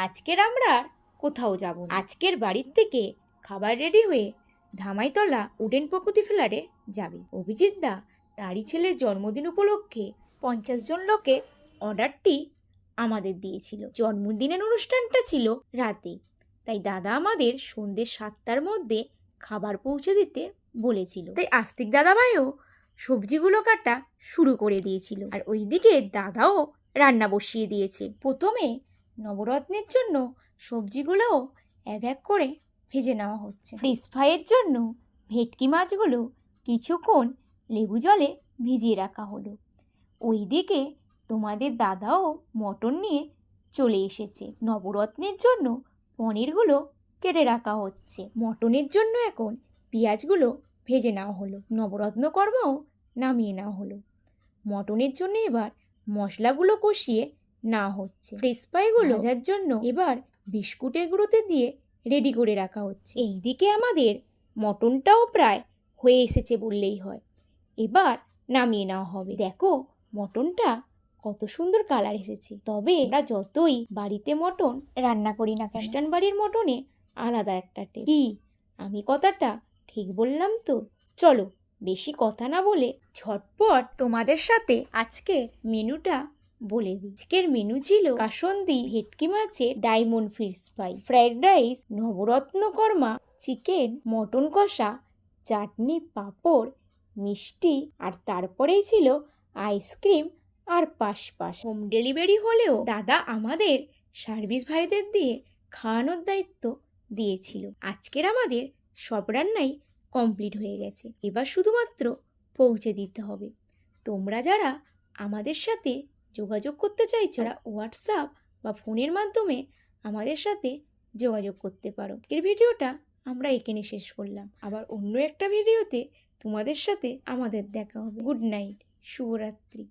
আজকের আমরা আর কোথাও যাব না। আজকের বাড়ির থেকে খাবার রেডি হয়ে ধামাইতলা উডেন প্রকৃতি ফ্ল্যাটে যাবে। অভিজিৎ দা তারই ছেলের জন্মদিন উপলক্ষে 50 জন লোকের অর্ডারটি আমাদের দিয়েছিল। জন্মদিনের অনুষ্ঠানটা ছিল রাতে, তাই দাদা আমাদের সন্ধ্যে 7টার মধ্যে খাবার পৌঁছে দিতে বলেছিল। তাই আস্তিক দাদাভাইও সবজিগুলো কাটা শুরু করে দিয়েছিল, আর ওইদিকে দাদাও রান্না বসিয়ে দিয়েছে। প্রথমে নবরত্নের জন্য সবজিগুলোও এক এক করে ভেজে নেওয়া হচ্ছে। ফিশ ফ্রাইয়ের জন্য ভেটকি মাছগুলো কিছুক্ষণ লেবু জলে ভিজিয়ে রাখা হলো। ওইদিকে তোমাদের দাদাও মটন নিয়ে চলে এসেছে। নবরত্নের জন্য পনিরগুলো কেটে রাখা হচ্ছে। মটনের জন্য এখন পেঁয়াজগুলো ভেজে নেওয়া হলো। নবরত্ন কর্মাও নামিয়ে নেওয়া হলো। মটনের জন্য এবার মশলাগুলো কষিয়ে নেওয়া হচ্ছে। ফ্রেশ ফ্রাইগুলো ভাজার জন্য এবার বিস্কুটের গুঁড়োতে দিয়ে রেডি করে রাখা হচ্ছে। এইদিকে আমাদের মটনটাও প্রায় হয়ে এসেছে বললেই হয়। এবার নামিয়ে নেওয়া হবে। দেখো মটনটা কত সুন্দর কালার এসেছে। তবে আমরা যতই বাড়িতে মটন রান্না করি না, খ্রিস্টান বাড়ির মটনে আলাদা একটা টেস্ট। কি আমি কথাটা ঠিক বললাম তো? চলো বেশি কথা না বলে ঝটপট তোমাদের সাথে আজকের মেনুটা বলে দিই। আজকের মেনু ছিল কাসন্দি ভেটকি মাছের diamond fish fry, fried rice, navratan korma, chicken, mutton কষা, চাটনি, পাঁপড়, মিষ্টি, আর তারপরেই ছিল আইসক্রিম আর পাশ। হোম ডেলিভারি হলেও দাদা আমাদের সার্ভিস ভাইদের দিয়ে খাওয়ানোর দায়িত্ব দিয়েছিল। আজকের আমাদের সব রান্নাই কমপ্লিট হয়ে গেছে, এবার শুধুমাত্র পৌঁছে দিতে হবে। তোমরা যারা আমাদের সাথে যোগাযোগ করতে চাইছো, তারা হোয়াটসঅ্যাপ বা ফোনের মাধ্যমে আমাদের সাথে যোগাযোগ করতে পারো। আজকের ভিডিওটা আমরা এখানে শেষ করলাম। আবার অন্য একটা ভিডিওতে তোমাদের সাথে আমাদের দেখা হবে। গুড নাইট, শুভরাত্রি।